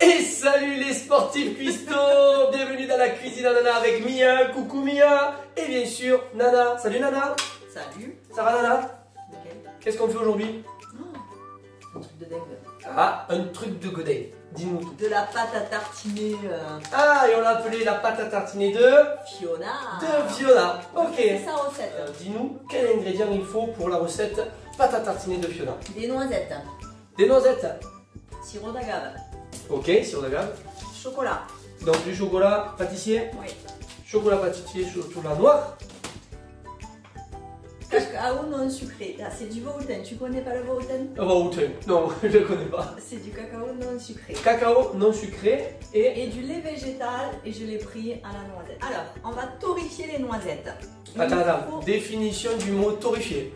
Et salut les sportifs cuistots. Bienvenue dans la cuisine à Nana avec Mia. Coucou Mia. Et bien sûr Nana. Salut Nana. Salut. Ça va Nana? Nickel. Qu'est-ce qu'on fait aujourd'hui? Un truc de dingue. Ah, un truc de godin. Dis-nous tout. De la pâte à tartiner Ah, et on l'a appelé la pâte à tartiner de Fiona. Fiona. Ok. C'est sa recette. Dis-nous quel ingrédient il faut pour la recette pâte à tartiner de Fiona. Des noisettes. Des noisettes. Sirop d'agave. Ok, sur la gamme. Chocolat. Donc du chocolat pâtissier. Oui. Chocolat pâtissier, chocolat noir. Cacao non sucré. Ah, c'est du Vauten. Tu connais pas le Vauten? Ah bah Vauten. Non, je ne connais pas. C'est du cacao non sucré. Cacao non sucré Et du lait végétal et je l'ai pris à la noisette. Alors, on va torréfier les noisettes. Attends, définition du mot torréfier.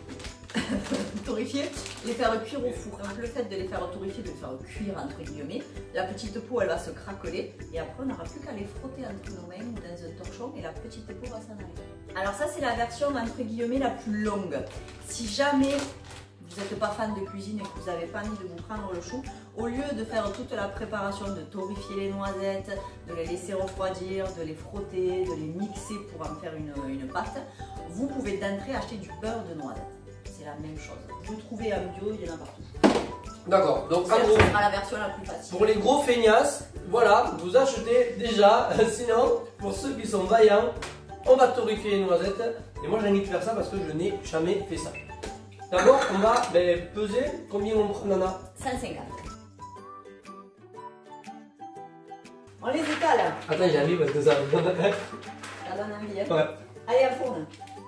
Torréfier, les faire cuire au four. Donc le fait de les faire torréfier, de les faire cuire entre guillemets, la petite peau elle va se craqueler et après on n'aura plus qu'à les frotter entre nos mains ou dans un torchon et la petite peau va s'en aller. Alors ça c'est la version entre guillemets la plus longue. Si jamais vous n'êtes pas fan de cuisine et que vous n'avez pas envie de vous prendre le chou, au lieu de faire toute la préparation de torréfier les noisettes, de les laisser refroidir, de les frotter, de les mixer pour en faire une pâte, vous pouvez d'entrée acheter du beurre de noisette. C'est la même chose. Vous trouvez un bio, il y en a partout. D'accord, donc en Ça gros, sera la version la plus facile. pour les gros feignasses, voilà, vous achetez déjà. Sinon, pour ceux qui sont vaillants, on va torréfier les noisettes. Et moi j'ai envie de faire ça parce que je n'ai jamais fait ça. D'abord, on va peser. Combien on prend Nana? 150. On les étale. Attends, j'ai envie parce que ça. Ça donne envie. Hein. Ouais. Allez, à fourne.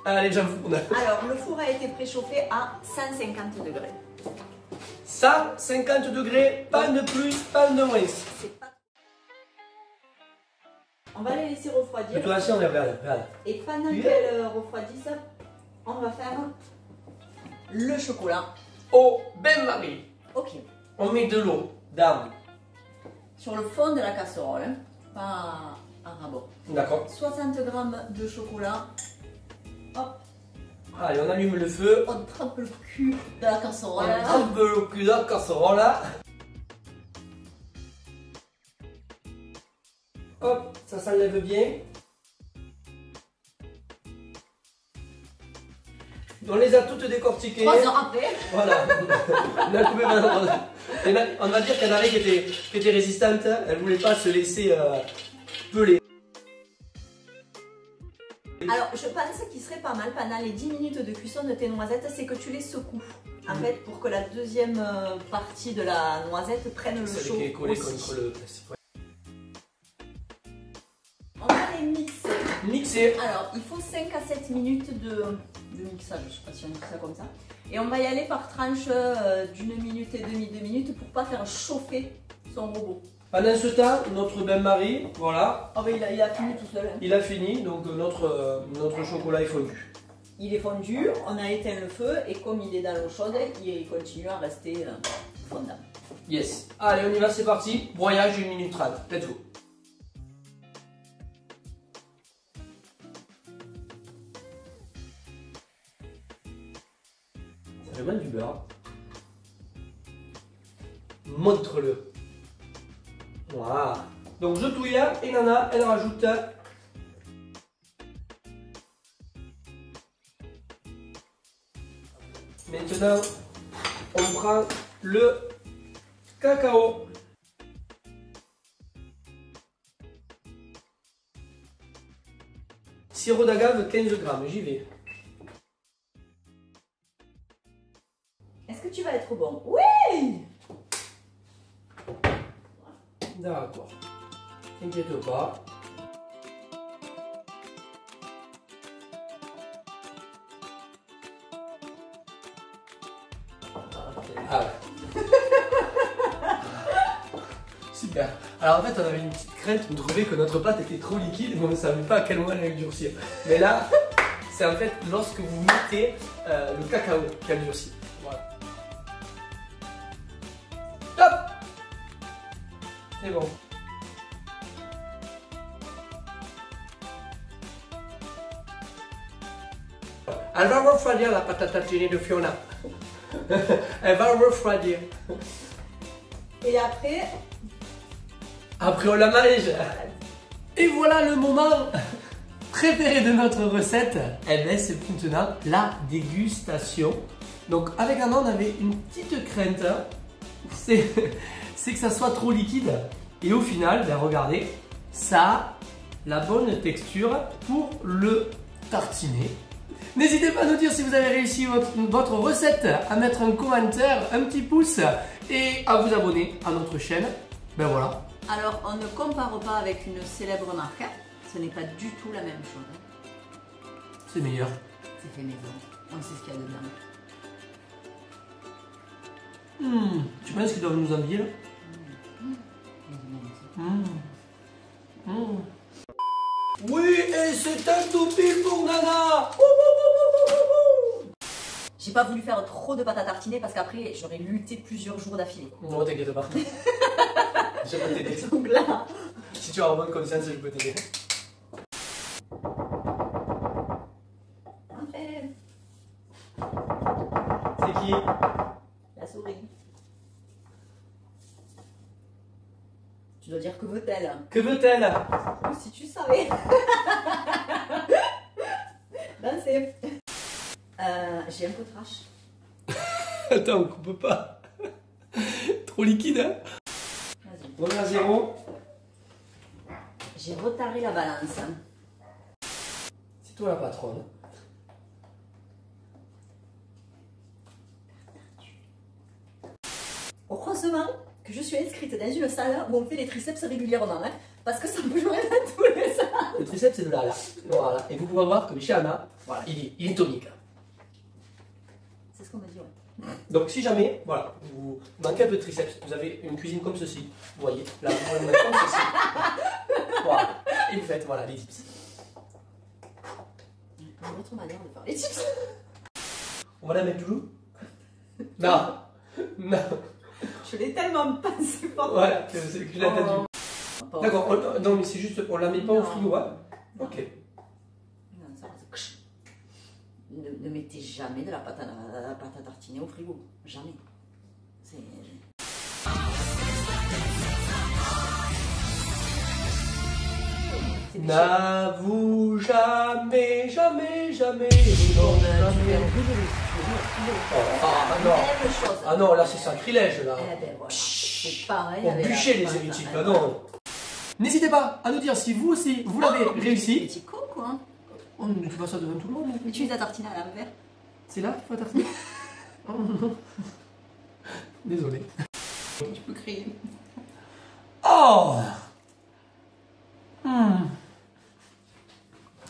Allez, j'avoue, on a. Alors, le four a été préchauffé à 150 degrés. 150 degrés, pas de plus, pas de moins. Pas... On va les laisser refroidir. Toi aussi, on est regarde. Et pendant qu'elles refroidissent, on va faire le chocolat. Au bain-marie. Ok. On met de l'eau, dame. Sur le fond de la casserole, hein, pas en rabot. D'accord. 60 g de chocolat. Hop. Allez, on allume le feu. On trempe le cul de la casserole. On trempe le cul de la casserole là. Hop, ça s'enlève bien. On les a toutes décortiquées. 3 heures après. Voilà. On a coupé on va dire qu'il y en avait qui étaient résistantes. Elle ne voulait pas se laisser peler. Alors, je pense qu'il serait pas mal pendant les 10 minutes de cuisson de tes noisettes, c'est que tu les secoues. En fait, pour que la deuxième partie de la noisette prenne le chaud. Qui est collé aussi. contre le plastique. On va les mixer. Mixer. Alors, il faut 5 à 7 minutes de mixage, je ne sais pas si on dit ça comme ça. Et on va y aller par tranche d'1 minute et demie, 2 minutes pour pas faire chauffer son robot. Pendant ce temps, notre bain-marie, voilà. Oh, ben il a fini tout seul. Hein. Il a fini, donc notre chocolat est fondu. Il est fondu, on a éteint le feu et comme il est dans l'eau chaude, il continue à rester fondant. Yes. Allez, on y va, c'est parti. Broyage 1 minute 30. Let's go. Ça fait mal du beurre. Montre-le. Voilà. Donc je touille et Nana, elle rajoute. Maintenant, on prend le cacao. Sirop d'agave 15 g, j'y vais. Est-ce que tu vas être bon? Oui! D'accord. T'inquiète pas. Ah ouais. Super. Alors en fait on avait une petite crainte, on trouvait que notre pâte était trop liquide, mais on ne savait pas à quel moment elle allait durcir. Mais là, c'est en fait lorsque vous mettez le cacao qu'elle durcit. Voilà. Top. C'est bon. Elle va refroidir la pâte à tartiner de Fiona. Elle va refroidir. Et après, Après on la mange. Et voilà le moment préféré de notre recette. Eh bien c'est maintenant la dégustation. Donc avec Anna on avait une petite crainte. C'est que ça soit trop liquide. Et au final, ben regardez, ça a la bonne texture pour le tartiner. N'hésitez pas à nous dire si vous avez réussi votre recette, à mettre un commentaire, un petit pouce et à vous abonner à notre chaîne. Ben voilà. Alors, on ne compare pas avec une célèbre marque. Hein. Ce n'est pas du tout la même chose. Hein. C'est meilleur. C'est fait maison. On sait ce qu'il y a dedans. Tu penses qu'ils doivent nous envier là? Oui, et c'est un tout pile pour Nana. J'ai pas voulu faire trop de pâte à tartiner parce qu'après j'aurais lutté plusieurs jours d'affilée. Non, t'inquiète pas. Je peux t'aider. Donc là... Si tu as en bonne conscience, je peux t'aider. C'est qui? La souris. Tu dois dire que veut-elle? Que veut-elle? Si tu savais. Danser. J'ai un peu trash. Attends, on coupe pas. Trop liquide, hein? Vas-y. Reviens à zéro. J'ai retardé la balance. C'est toi la patronne. Au croisement que je suis inscrite dans une salle où on fait les triceps régulièrement, hein, parce que ça me jouer dans tous les salles. Le triceps c'est de là, là. Voilà. Et vous pouvez voir que chez Anna, voilà, il est tonique. C'est ce qu'on m'a dit, ouais. Donc si jamais, voilà, vous manquez un peu de triceps, vous avez une cuisine comme ceci, vous voyez, là vous pouvez le mettre comme ceci. Voilà. Et vous faites, voilà, les tips. Une autre manière de faire les tips. On va la mettre toujours? Non. Non. Je l'ai tellement pensé fort. Voilà, que je l'ai entendu. D'accord, non mais c'est juste, on la met pas au frigo, hein? Ok. Non, ça, ne mettez jamais de la pâte à tartiner au frigo. Jamais. C'est... N'avoue jamais, jamais, jamais. Non, jamais. Ah non. Ah non, là c'est sacrilège là. Eh ben voilà. C'est pareil. On bûcher les hérétiques là, non. N'hésitez pas à nous dire si vous aussi vous l'avez réussi. Petit con quoi. Oh, mais tu vois ça devant tout le monde. Mais tu mets ta tartine à l'envers. C'est là qu'il faut tartiner. Oh non. Désolé. Tu peux crier. Oh.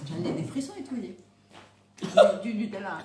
J'en ai des frissons et tout. Du Nutella.